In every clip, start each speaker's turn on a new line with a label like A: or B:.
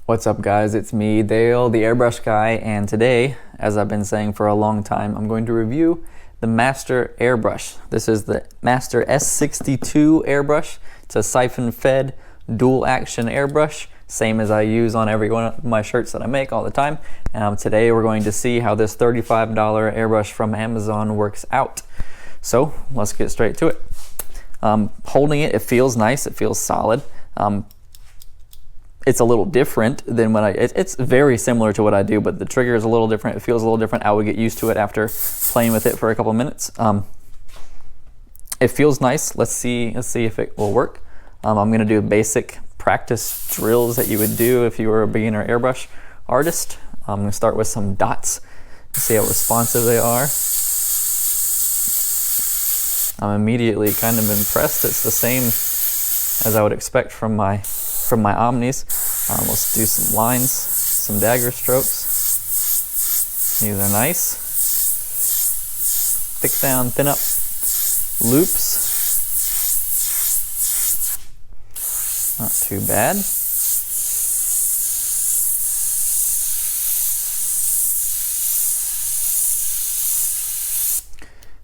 A: What's up guys, it's me, Dale, the airbrush guy, and today, as I've been saying for a long time, I'm going to review the Master airbrush. This is the Master S62 airbrush. It's a siphon fed dual action airbrush, same as I use on every one of my shirts that I make all the time. Today we're going to see how this $35 airbrush from Amazon works out. So let's get straight to it. Holding it, it feels nice, it feels solid. It's a little different than what it's very similar to what I do, but the trigger is a little different. It feels a little different. I would get used to it after playing with it for a couple minutes. It feels nice. Let's see if it will work. I'm gonna do basic practice drills that you would do if you were a beginner airbrush artist. I'm gonna start with some dots to see how responsive they are. I'm immediately kind of impressed. It's the same as I would expect from my Omnis. Let's do some lines, some dagger strokes. These are nice. Thick down, thin up loops. Not too bad.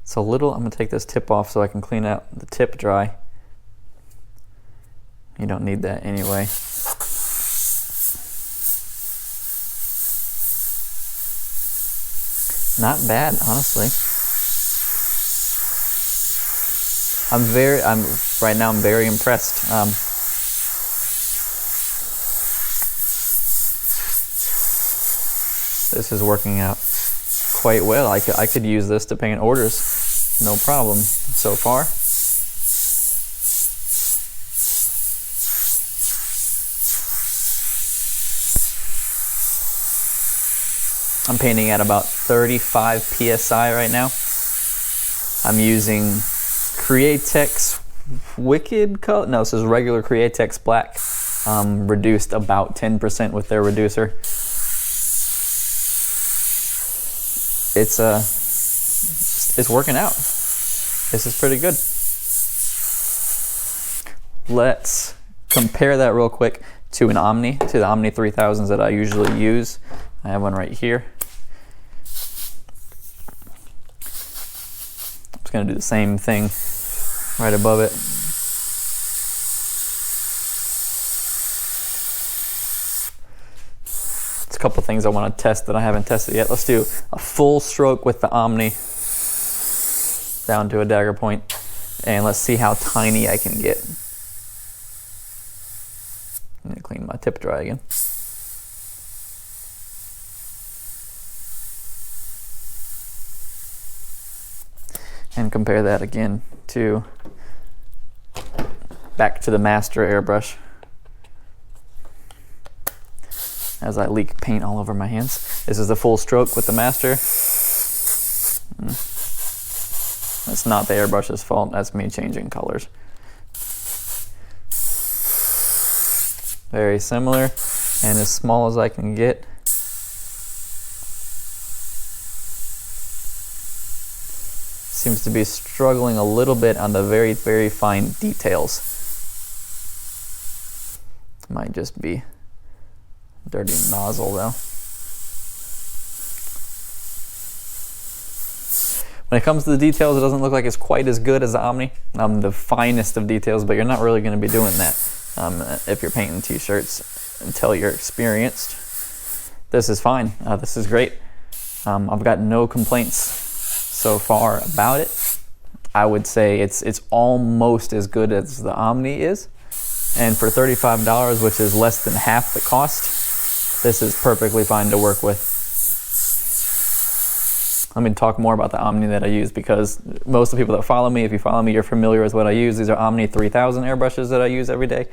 A: It's a little, I'm gonna take this tip off so I can clean out the tip dry. You don't need that anyway. Not bad, honestly. Right now I'm very impressed. This is working out quite well. I could use this to paint orders, no problem so far. I'm painting at about 35 PSI right now. I'm using Createx Wicked color. No, this is regular Createx Black, reduced about 10% with their reducer. It's working out. This is pretty good. Let's compare that real quick to the Omni 3000s that I usually use. I have one right here. I'm just gonna do the same thing right above it. There's a couple things I want to test that I haven't tested yet. Let's do a full stroke with the Omni down to a dagger point, and let's see how tiny I can get. I'm gonna clean my tip dry again. And compare that again to back to the Master airbrush as I leak paint all over my hands. This is the full stroke with the Master. That's not the airbrush's fault, that's me changing colors. Very similar and as small as I can get. Seems to be struggling a little bit on the very, very fine details. Might just be dirty nozzle though. When it comes to the details, it doesn't look like it's quite as good as the Omni. The finest of details, but you're not really going to be doing that if you're painting t-shirts until you're experienced. This is fine. This is great. I've got no complaints so far about it. I would say it's almost as good as the Omni is, and for $35, which is less than half the cost, this is perfectly fine to work with. Let me talk more about the Omni that I use, because most of the people that follow me, if you follow me, you're familiar with what I use. These are Omni 3000 airbrushes that I use every day.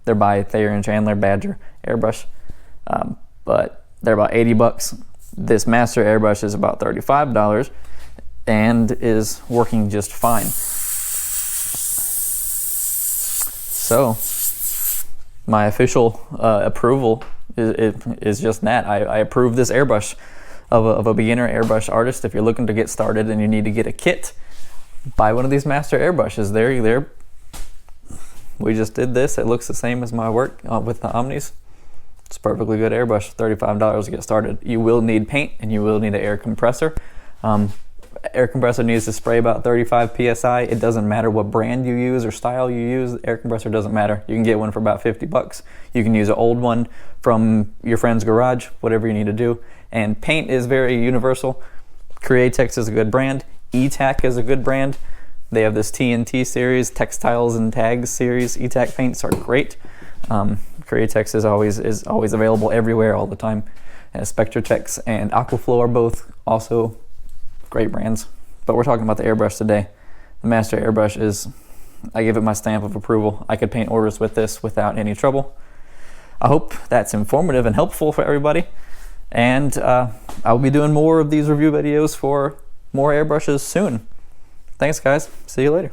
A: They're by Thayer and Chandler Badger airbrush, but they're about 80 bucks. This Master airbrush is about $35 and is working just fine. So my official approval is just that. I approve this airbrush of a beginner airbrush artist. If you're looking to get started and you need to get a kit, buy one of these Master airbrushes. We just did this. It looks the same as my work with the Omnis. It's a perfectly good airbrush, $35 to get started. You will need paint and you will need an air compressor. Air compressor needs to spray about 35 psi. It doesn't matter what brand you use or style you use. Air compressor doesn't matter. You can get one for about 50 bucks. You can use an old one from your friend's garage, whatever you need to do. And paint is very universal. Createx is a good brand. E-Tac is a good brand. They have this TNT series, Textiles and Tags series. E-Tac paints are great. Createx is always available everywhere all the time. And Spectratex and Aquaflow are both also great brands. But we're talking about the airbrush today. The Master Airbrush is, I give it my stamp of approval. I could paint orders with this without any trouble. I hope that's informative and helpful for everybody. And I'll be doing more of these review videos for more airbrushes soon. Thanks guys, see you later.